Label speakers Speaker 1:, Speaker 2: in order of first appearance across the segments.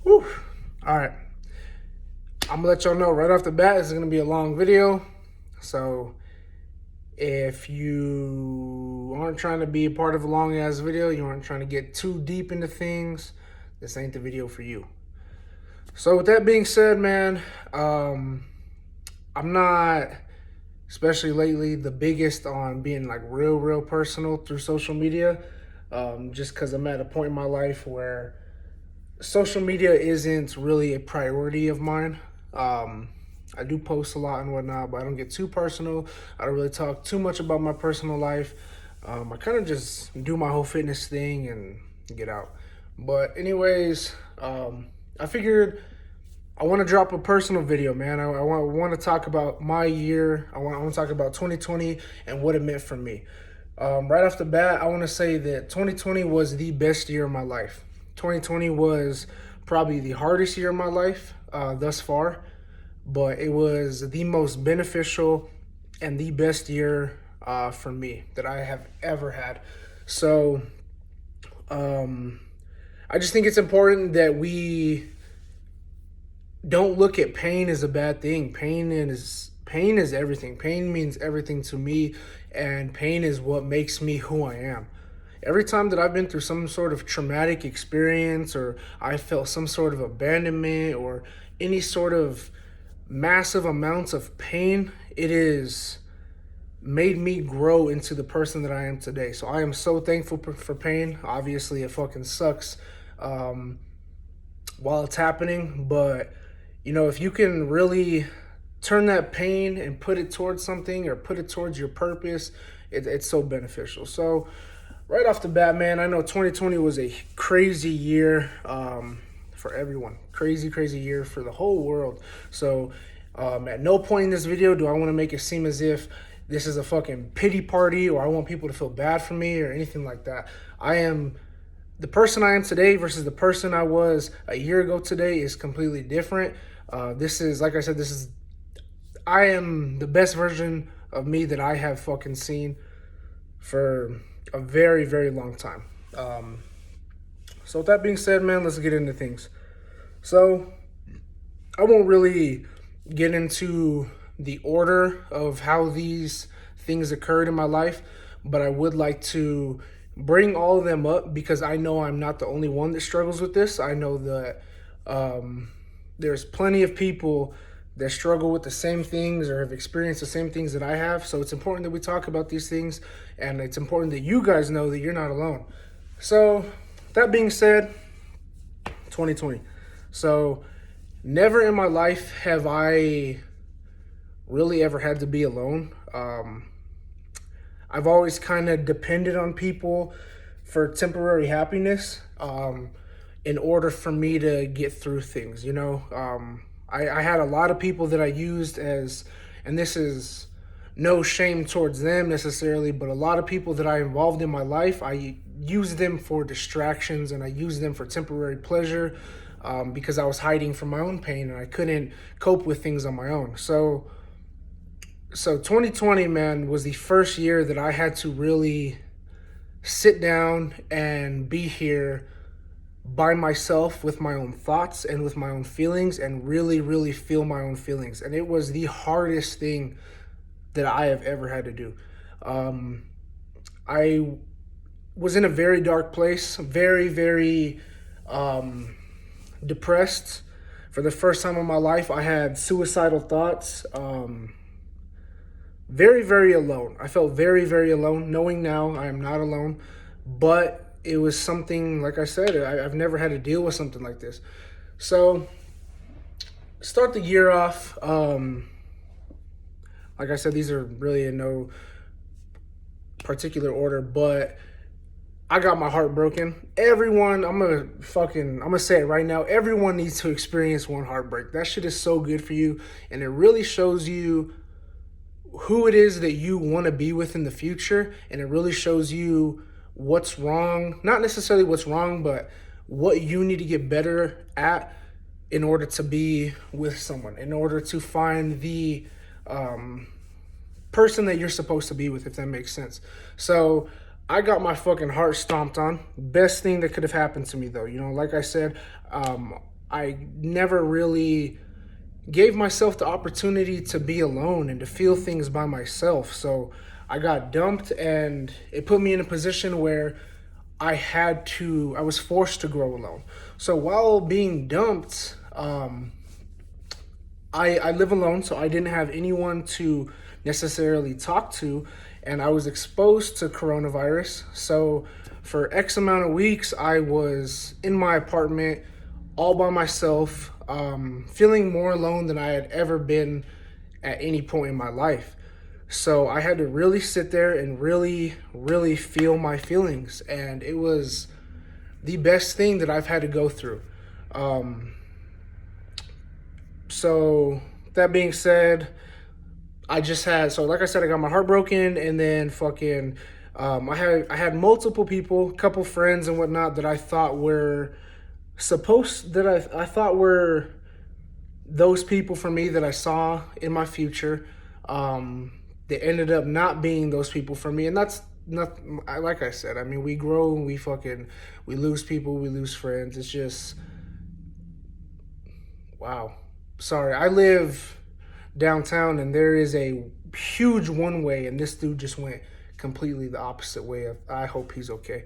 Speaker 1: Whew. All right. I'm gonna let y'all know right off the bat, this is gonna be a long video. So if you aren't trying to be a part of a long ass video, you aren't trying to get too deep into things, this ain't the video for you. So with that being said, man, I'm not, especially lately, the biggest on being like real personal through social media. Just because I'm at a point in my life where social media isn't really a priority of mine. I do post a lot and whatnot, but I don't get too personal. I don't really talk too much about my personal life. I kind of just do my whole fitness thing and get out. But anyways, I figured I want to drop a personal video, man. I want to talk about my year. I want to talk about 2020 and what it meant for me. Right off the bat, I want to say that 2020 was the best year of my life. 2020 was probably the hardest year of my life thus far, but it was the most beneficial and the best year for me that I have ever had. So I just think it's important that we don't look at pain as a bad thing. Pain is everything. Pain means everything to me, and pain is what makes me who I am. Every time that I've been through some sort of traumatic experience, or I felt some sort of abandonment, or any sort of massive amounts of pain, it is made me grow into the person that I am today. So I am so thankful for pain. Obviously, it fucking sucks while it's happening, but you know, if you can really turn that pain and put it towards something, or put it towards your purpose, it's so beneficial. So right off the bat, man, I know 2020 was a crazy year for everyone. Crazy year for the whole world. So at no point in this video do I want to make it seem as if this is a fucking pity party, or I want people to feel bad for me or anything like that. The person I am today versus the person I was a year ago today is completely different. This is, like I said, I am the best version of me that I have fucking seen for a very long time. So with that being said, man, let's get into things. So I won't really get into the order of how these things occurred in my life, but I would like to bring all of them up because I know I'm not the only one that struggles with this. I know that there's plenty of people that struggle with the same things or have experienced the same things that I have. So it's important that we talk about these things, and it's important that you guys know that you're not alone. So that being said, 2020. So never in my life have I really ever had to be alone. I've always kind of depended on people for temporary happiness in order for me to get through things, you know. I had a lot of people that I used as, and this is no shame towards them necessarily, but a lot of people that I involved in my life, I used them for distractions and I used them for temporary pleasure because I was hiding from my own pain and I couldn't cope with things on my own. So 2020, man, was the first year that I had to really sit down and be here by myself with my own thoughts and with my own feelings and really feel my own feelings. And it was the hardest thing that I have ever had to do. I was in a very dark place, very depressed. For the first time in my life, I had suicidal thoughts. Very alone. I felt very alone, knowing now I am not alone, but it was something, like I said, I've never had to deal with something like this. So start the year off. Like I said, these are really in no particular order, but I got my heart broken. Everyone, I'm gonna say it right now. Everyone needs to experience one heartbreak. That shit is so good for you, and it really shows you who it is that you want to be with in the future, and it really shows you what's wrong. Not necessarily what's wrong, but what you need to get better at in order to be with someone, in order to find the person that you're supposed to be with, if that makes sense. So I got my fucking heart stomped on. Best thing that could have happened to me, though. You know, like I said, I never really gave myself the opportunity to be alone and to feel things by myself. So I got dumped, and it put me in a position where I was forced to grow alone. So while being dumped, I live alone, so I didn't have anyone to necessarily talk to, and I was exposed to coronavirus. So for X amount of weeks, I was in my apartment all by myself, feeling more alone than I had ever been at any point in my life. So I had to really sit there and really, really feel my feelings, and it was the best thing that I've had to go through. Um, so that being said, like I said, I got my heart broken, and then fucking I had multiple people, couple friends and whatnot that I thought were I thought were those people for me that I saw in my future. They ended up not being those people for me, and that's not, like I said. I mean, we grow and we lose people, we lose friends. It's just, wow. Sorry, I live downtown, and there is a huge one way, and this dude just went completely the opposite way. I hope he's okay.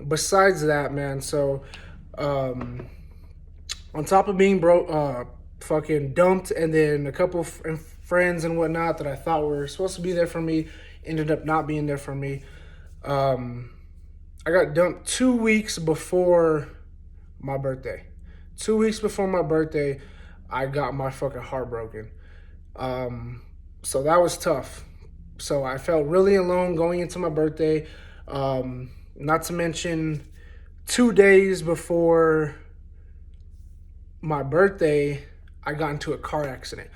Speaker 1: Besides that, man, so um, on top of being broke, fucking dumped, and then a couple friends and whatnot that I thought were supposed to be there for me ended up not being there for me. Um, I got dumped 2 weeks before my birthday. 2 weeks before my birthday, I got my fucking heart broken. So that was tough. So I felt really alone going into my birthday. Not to mention, 2 days before my birthday, I got into a car accident.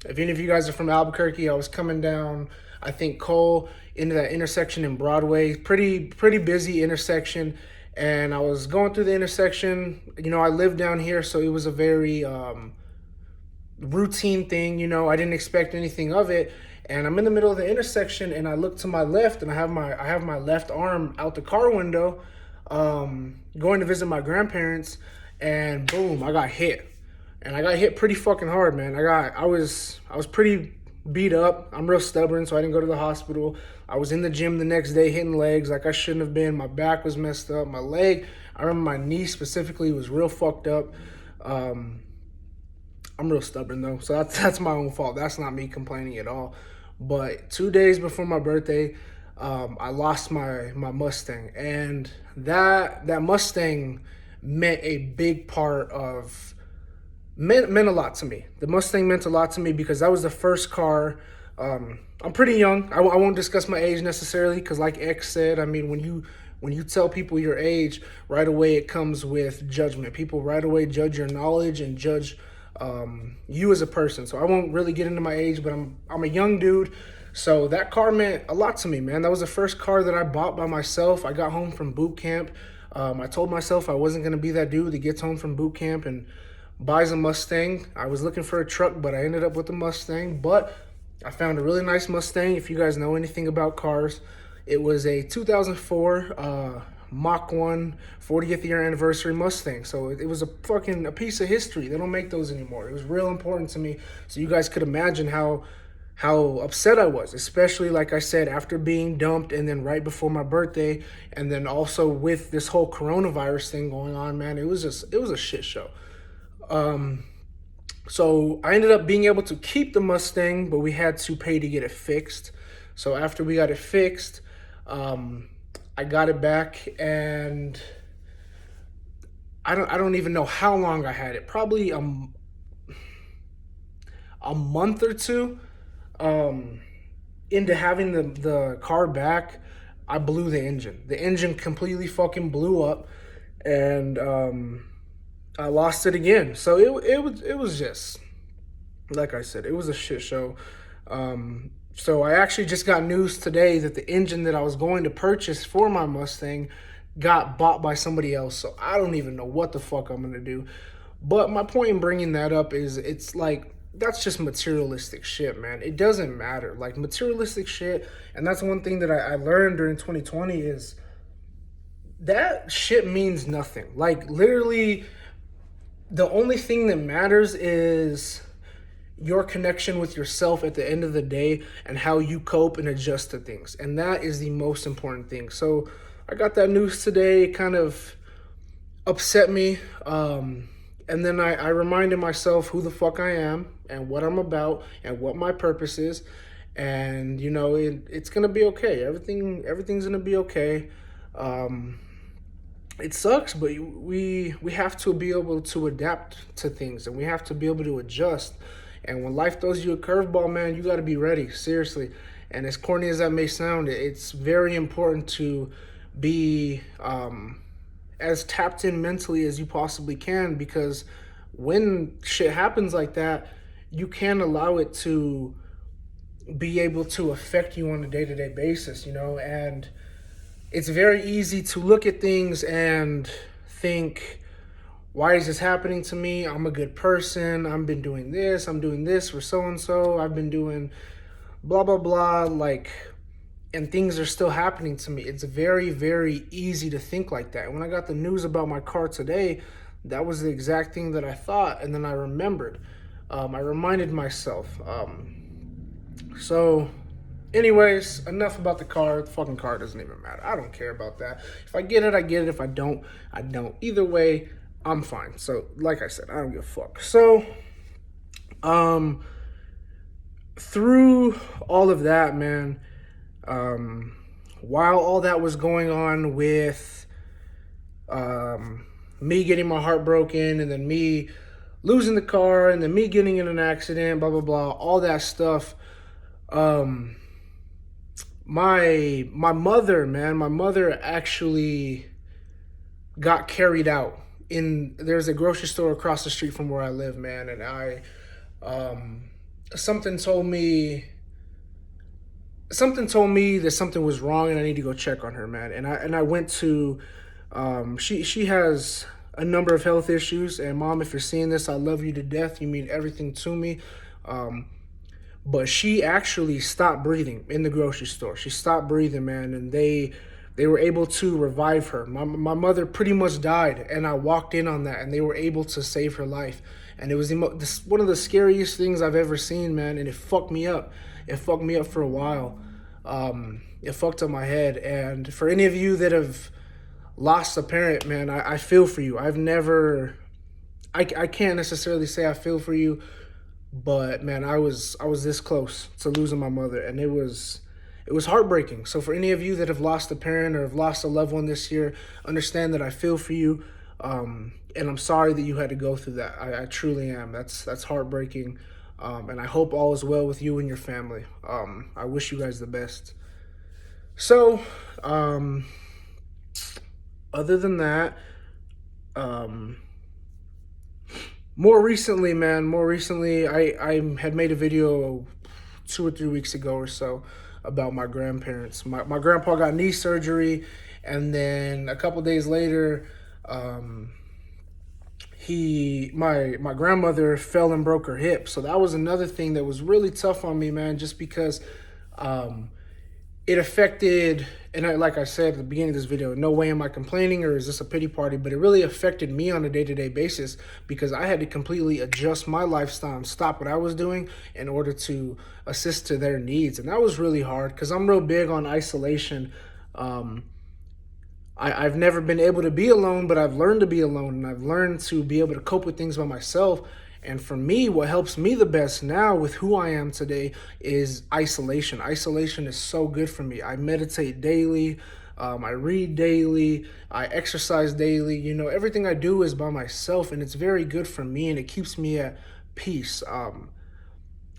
Speaker 1: If any of you guys are from Albuquerque, I was coming down, I think, Cole into that intersection in Broadway. Pretty busy intersection. And I was going through the intersection. I live down here, so it was a very routine thing. I didn't expect anything of it. And I'm in the middle of the intersection, and I look to my left, and I have my left arm out the car window, going to visit my grandparents, and boom, I got hit. And I got hit pretty fucking hard, man. I was pretty beat up. I'm real stubborn, so I didn't go to the hospital. I was in the gym the next day hitting legs like I shouldn't have been. My back was messed up. My leg, I remember my knee specifically was real fucked up. I'm real stubborn though, so that's my own fault. That's not me complaining at all. But 2 days before my birthday, I lost my Mustang, and that Mustang meant a big part of meant a lot to me. The Mustang meant a lot to me because that was the first car. I'm pretty young. I won't discuss my age necessarily because, like X said, I mean, when you tell people your age, right away it comes with judgment. People right away judge your knowledge and judge you as a person. So I won't really get into my age, but I'm a young dude. So that car meant a lot to me, man. That was the first car that I bought by myself. I got home from boot camp. I told myself I wasn't going to be that dude that gets home from boot camp and buys a Mustang. I was looking for a truck, but I ended up with a Mustang. But I found a really nice Mustang. If you guys know anything about cars, it was a 2004 Mach 1 40th year anniversary Mustang. So it was a piece of history. They don't make those anymore. It was real important to me. So you guys could imagine how upset I was, especially, like I said, after being dumped, and then right before my birthday, and then also with this whole coronavirus thing going on, man. It was a shit show. So I ended up being able to keep the Mustang, but we had to pay to get it fixed. So after we got it fixed, I got it back, and I don't even know how long I had it. Probably a month or two. Into having the car back, I blew the engine. The engine completely fucking blew up, and I lost it again. So it was just, like I said, it was a shit show. So I actually just got news today that the engine that I was going to purchase for my Mustang got bought by somebody else. So I don't even know what the fuck I'm gonna do. But my point in bringing that up is, it's like, that's just materialistic shit, man. It doesn't matter. Like, materialistic shit, and that's one thing that I learned during 2020 is that shit means nothing. Like, literally, the only thing that matters is your connection with yourself at the end of the day and how you cope and adjust to things. And that is the most important thing. So I got that news today. It kind of upset me. And then I reminded myself who the fuck I am and what I'm about and what my purpose is. And it's gonna be okay. Everything's gonna be okay. Um, it sucks, but we have to be able to adapt to things, and we have to be able to adjust. And when life throws you a curveball, man, you got to be ready, seriously. And as corny as that may sound, it's very important to be as tapped in mentally as you possibly can, because when shit happens like that, you can't allow it to be able to affect you on a day-to-day basis, and it's very easy to look at things and think, why is this happening to me? I'm a good person. I've been doing this. I'm doing this for so and so. I've been doing blah, blah, blah. And things are still happening to me. It's very, very easy to think like that. When I got the news about my car today, that was the exact thing that I thought. And then I remembered. I reminded myself. So, anyways, enough about the car. The fucking car doesn't even matter. I don't care about that. If I get it, I get it. If I don't, I don't. Either way, I'm fine. So, like I said, I don't give a fuck. So, through all of that, man, while all that was going on with me getting my heart broken, and then me losing the car, and then me getting in an accident, blah, blah, blah, all that stuff, my mother actually got carried out. There's a grocery store across the street from where I live, man, and something told me that something was wrong and I need to go check on her, man. And I went to she has a number of health issues, and Mom, if you're seeing this, I love you to death. You mean everything to me. But she actually stopped breathing in the grocery store. She stopped breathing, man, and they were able to revive her. My mother pretty much died, and I walked in on that, and they were able to save her life. And it was one of the scariest things I've ever seen, man, and it fucked me up. It fucked me up for a while. It fucked up my head. And for any of you that have lost a parent, man, I feel for you. I can't necessarily say I feel for you, but man, I was this close to losing my mother, and it was heartbreaking. So for any of you that have lost a parent or have lost a loved one this year, understand that I feel for you, and I'm sorry that you had to go through that. I truly am. That's heartbreaking, and I hope all is well with you and your family. I wish you guys the best. So, other than that, more recently, I had made a video 2 or 3 weeks ago or so about my grandparents. My grandpa got knee surgery, and then a couple days later, my grandmother fell and broke her hip. So that was another thing that was really tough on me, man, just because it affected, and like I said at the beginning of this video, no way am I complaining or is this a pity party, but it really affected me on a day-to-day basis because I had to completely adjust my lifestyle and stop what I was doing in order to assist to their needs. And that was really hard because I'm real big on isolation. I've never been able to be alone, but I've learned to be alone, and I've learned to be able to cope with things by myself. And for me, what helps me the best now with who I am today is isolation. Isolation is so good for me. I meditate daily. I read daily. I exercise daily. Everything I do is by myself, and it's very good for me, and it keeps me at peace.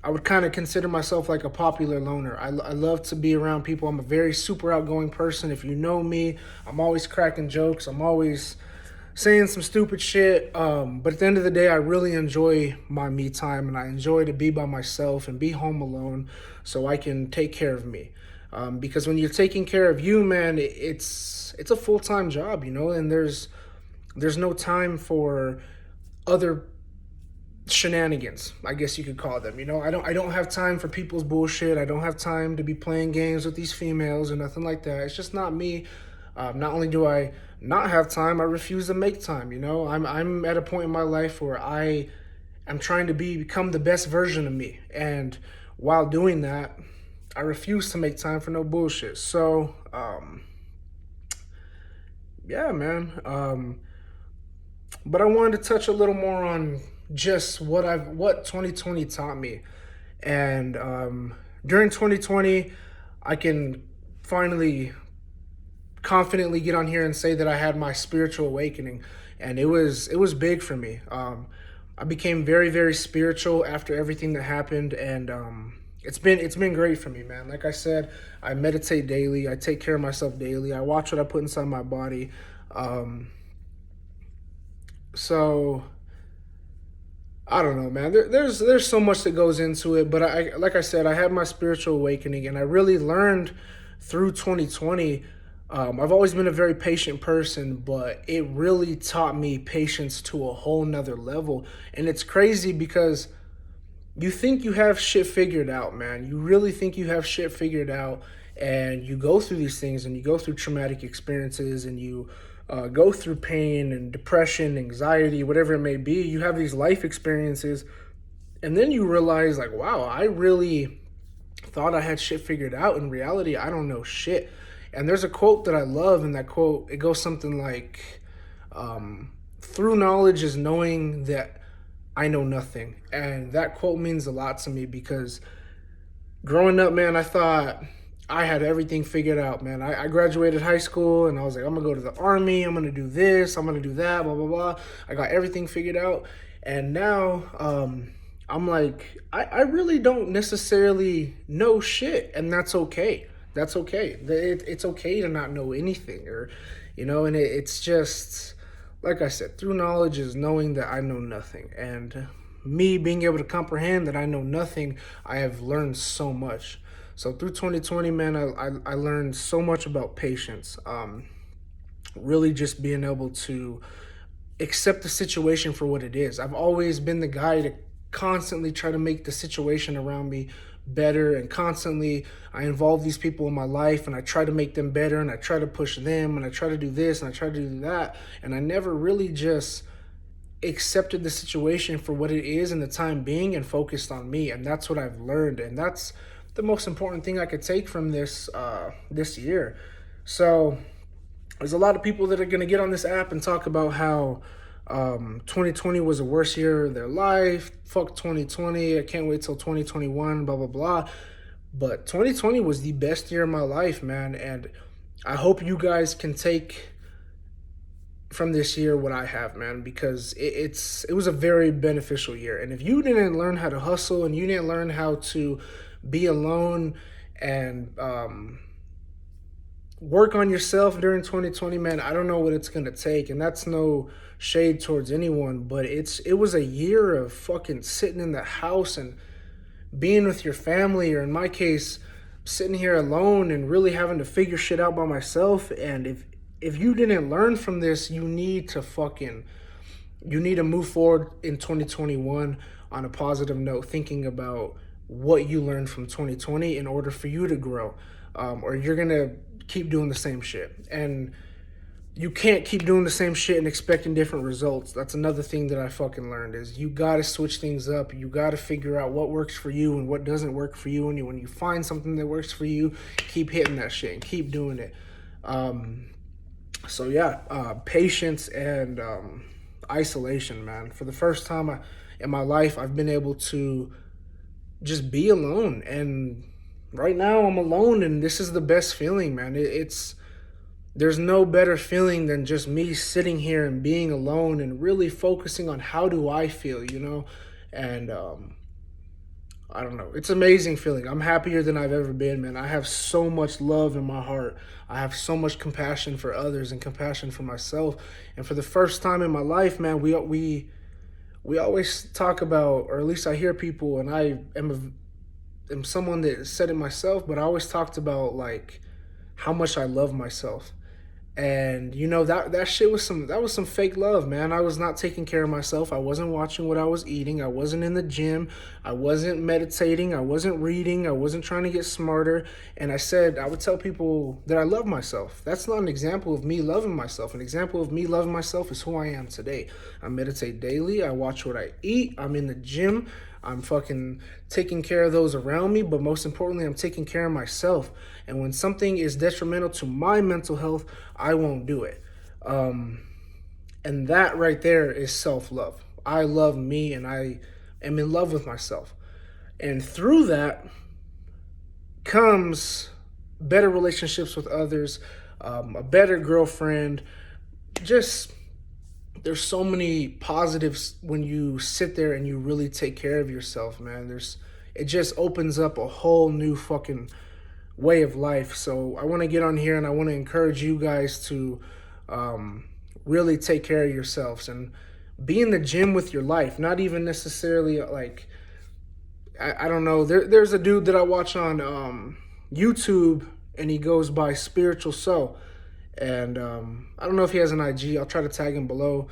Speaker 1: I would kind of consider myself like a popular loner. I love to be around people. I'm a very super outgoing person. If you know me, I'm always cracking jokes. I'm always saying some stupid shit. But at the end of the day, I really enjoy my me time, and I enjoy to be by myself and be home alone so I can take care of me. Because when you're taking care of you, man, it's a full-time job, and there's no time for other shenanigans, I guess you could call them. I don't have time for people's bullshit. I don't have time to be playing games with these females or nothing like that. It's just not me. Not only do I not have time, I refuse to make time. I'm at a point in my life where I'm trying to become the best version of me. And while doing that, I refuse to make time for no bullshit. So, yeah, man. But I wanted to touch a little more on just what 2020 taught me. And during 2020, I can finally confidently get on here and say that I had my spiritual awakening, and it was big for me. I became very very spiritual after everything that happened, and it's been great for me, man. Like I said, I meditate daily. I take care of myself daily. I watch what I put inside my body. Um, so I don't know, man. There's so much that goes into it, but I like I said, I had my spiritual awakening, and I really learned through 2020. I've always been a very patient person, but it really taught me patience to a whole nother level. And it's crazy because you think you have shit figured out, man. You really think you have shit figured out, and you go through these things, and you go through traumatic experiences, and you go through pain and depression, anxiety, whatever it may be. You have these life experiences, and then you realize, like, wow, I really thought I had shit figured out. In reality, I don't know shit. And there's a quote that I love, and that quote, it goes something like, through knowledge is knowing that I know nothing. And that quote means a lot to me because growing up, man, I thought I had everything figured out, man. I graduated high school and I was like, I'm gonna go to the army, I'm gonna do this, I'm gonna do that, blah, blah, blah. I got everything figured out. And now I'm like, I really don't necessarily know shit, and that's okay. That's okay. It's okay to not know anything, and it's just, like I said, through knowledge is knowing that I know nothing. And me being able to comprehend that I know nothing, I have learned so much. So through 2020, man, I learned so much about patience. Really just being able to accept the situation for what it is. I've always been the guy to constantly try to make the situation around me better, and constantly I involve these people in my life and I try to make them better, and I try to push them, and I try to do this and I try to do that, and I never really just accepted the situation for what it is in the time being and focused on me. And that's what I've learned, and that's the most important thing I could take from this year. So there's a lot of people that are going to get on this app and talk about how 2020 was the worst year of their life. Fuck 2020. I can't wait till 2021, blah, blah, blah. But 2020 was the best year of my life, man. And I hope you guys can take from this year what I have, man, because it was a very beneficial year. And if you didn't learn how to hustle, and you didn't learn how to be alone and work on yourself during 2020, man, I don't know what it's gonna take. And that's no shade towards anyone, but it was a year of fucking sitting in the house and being with your family, or in my case, sitting here alone and really having to figure shit out by myself. And if you didn't learn from this, you need to move forward in 2021 on a positive note, thinking about what you learned from 2020 in order for you to grow, or you're gonna keep doing the same shit. And you can't keep doing the same shit and expecting different results. That's another thing that I fucking learned, is you gotta switch things up. You gotta figure out what works for you and what doesn't work for you. And when you find something that works for you, keep hitting that shit and keep doing it. So yeah, patience and isolation, man. For the first time in my life, I've been able to just be alone. And right now I'm alone, and this is the best feeling, man. There's no better feeling than just me sitting here and being alone and really focusing on how do I feel. And I don't know. It's an amazing feeling. I'm happier than I've ever been, man. I have so much love in my heart. I have so much compassion for others and compassion for myself. And for the first time in my life, man, we always talk about, or at least I hear people, and am someone that said it myself, but I always talked about, like, how much I love myself. And you know that shit was some fake love, man. I was not taking care of myself. I wasn't watching what I was eating. I wasn't in the gym. I wasn't meditating. I wasn't reading. I wasn't trying to get smarter. And I would tell people that I love myself. That's not an example of me loving myself. An example of me loving myself is who I am today. I meditate daily. I watch what I eat. I'm in the gym. I'm fucking taking care of those around me, but most importantly, I'm taking care of myself. And when something is detrimental to my mental health, I won't do it. Um, and that right there is self love. I love me and I am in love with myself. And through that comes better relationships with others, a better girlfriend, just there's so many positives when you sit there and you really take care of yourself, man. It just opens up a whole new fucking way of life. So I want to get on here and I want to encourage you guys to really take care of yourselves and be in the gym with your life. Not even necessarily like I don't know. There's a dude that I watch on YouTube and he goes by Spiritual Soul. And I don't know if he has an IG. I'll try to tag him below.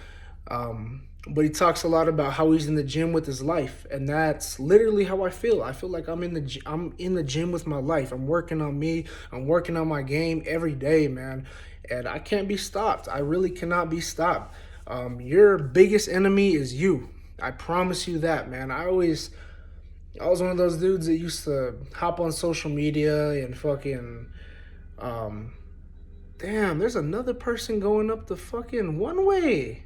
Speaker 1: But he talks a lot about how he's in the gym with his life, and that's literally how I feel. I feel like I'm in the gym with my life. I'm working on me. I'm working on my game every day, man. And I can't be stopped. I really cannot be stopped. Your biggest enemy is you. I promise you that, man. I was one of those dudes that used to hop on social media and fucking um, damn, there's another person going up the fucking one way.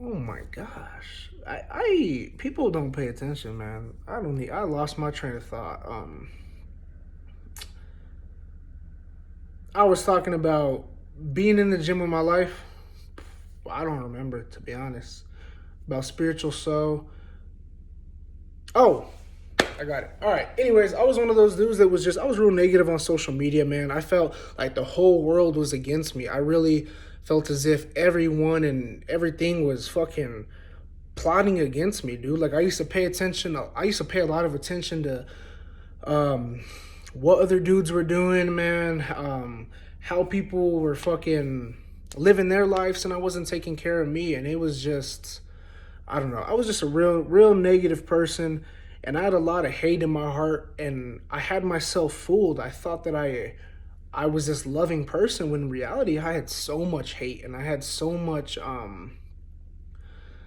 Speaker 1: Oh my gosh. I people don't pay attention, man. I lost my train of thought. I was talking about being in the gym with my life. I don't remember, to be honest. About Spiritual Soul. Oh, I got it. All right. Anyways, I was one of those dudes that I was real negative on social media, man. I felt like the whole world was against me. I really felt as if everyone and everything was fucking plotting against me, dude. Like I used to pay a lot of attention to um, what other dudes were doing, man. How people were fucking living their lives and I wasn't taking care of me. And it was just, I don't know. I was just a real negative person, and I had a lot of hate in my heart, and I had myself fooled. I thought that I was this loving person when in reality I had so much hate and I had so much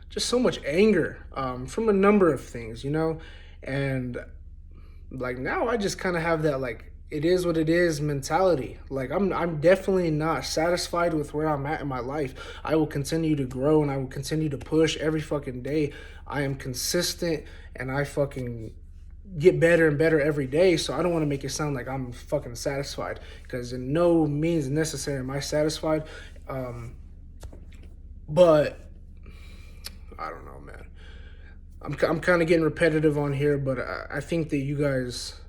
Speaker 1: just so much anger from a number of things, you know? And like now I just kind of have that like it is what it is mentality. Like I'm definitely not satisfied with where I'm at in my life. I will continue to grow and I will continue to push every fucking day. I am consistent and I fucking get better and better every day. So I don't want to make it sound like I'm fucking satisfied, because in no means necessary am I satisfied. But I don't know, man. I'm kind of getting repetitive on here, but I think that you guys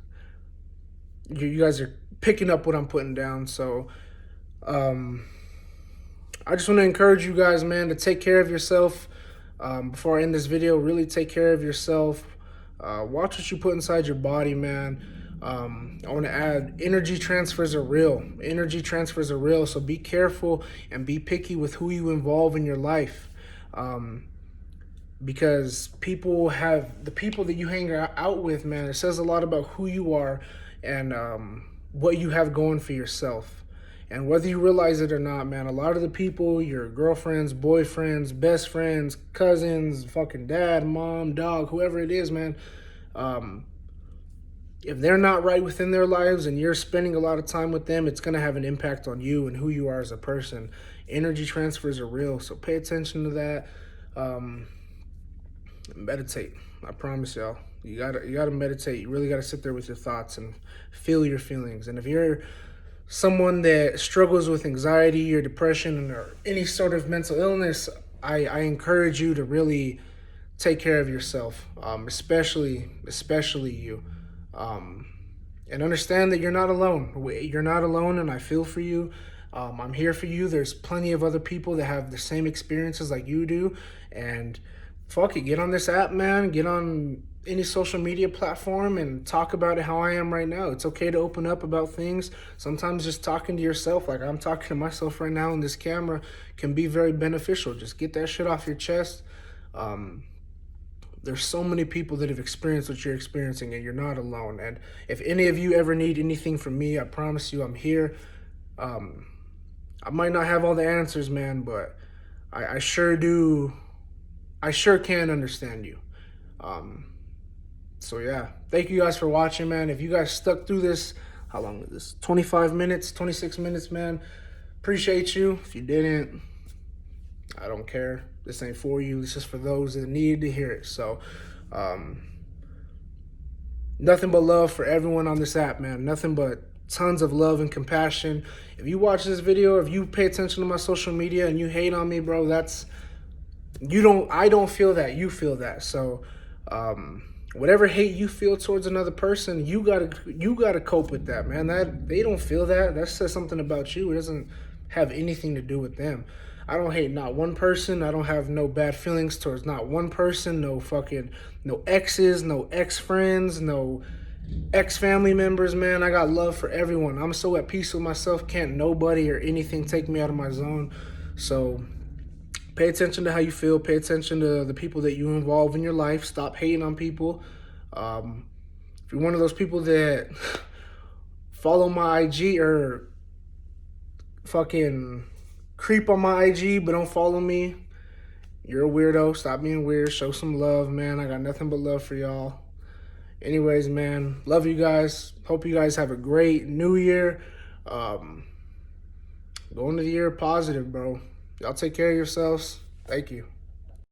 Speaker 1: are picking up what I'm putting down. So um, I just want to encourage you guys, man, to take care of yourself. Before I end this video, really take care of yourself. Watch what you put inside your body, man. I want to add energy transfers are real. Energy transfers are real. So be careful and be picky with who you involve in your life. Because the people that you hang out with, man, it says a lot about who you are and what you have going for yourself. And whether you realize it or not, man, a lot of the people, your girlfriends, boyfriends, best friends, cousins, fucking dad, mom, dog, whoever it is, man, if they're not right within their lives and you're spending a lot of time with them, it's going to have an impact on you and who you are as a person. Energy transfers are real, so pay attention to that. Meditate. I promise y'all. You gotta meditate. You really gotta sit there with your thoughts and feel your feelings. And if you're someone that struggles with anxiety or depression or any sort of mental illness, I encourage you to really take care of yourself, especially you. And understand that you're not alone. You're not alone, and I feel for you. I'm here for you. There's plenty of other people that have the same experiences like you do, and fuck it, get on this app, man. Get on any social media platform and talk about it how I am right now. It's okay to open up about things. Sometimes just talking to yourself, like I'm talking to myself right now in this camera, can be very beneficial. Just get that shit off your chest. Um, there's so many people that have experienced what you're experiencing, and you're not alone. And if any of you ever need anything from me, I promise you I'm here. Um, I might not have all the answers, man, but I sure do. I sure can understand you. Um, so yeah, thank you guys for watching, man. If you guys stuck through this, how long is this? 25 minutes, 26 minutes, man. Appreciate you. If you didn't, I don't care. This ain't for you. This is for those that need to hear it. So, um, nothing but love for everyone on this app, man. Nothing but tons of love and compassion. If you watch this video, if you pay attention to my social media and you hate on me, bro, that's you don't. I don't feel that. You feel that. So, whatever hate you feel towards another person, you gotta cope with that, man. That they don't feel that. That says something about you. It doesn't have anything to do with them. I don't hate not one person. I don't have no bad feelings towards not one person. No exes, no ex-friends, no ex-family members, man. I got love for everyone. I'm so at peace with myself. Can't nobody or anything take me out of my zone. So pay attention to how you feel. Pay attention to the people that you involve in your life. Stop hating on people. If you're one of those people that follow my IG or fucking creep on my IG but don't follow me, you're a weirdo. Stop being weird. Show some love, man. I got nothing but love for y'all. Anyways, man, love you guys. Hope you guys have a great new year. Go into the year positive, bro. Y'all take care of yourselves. Thank you.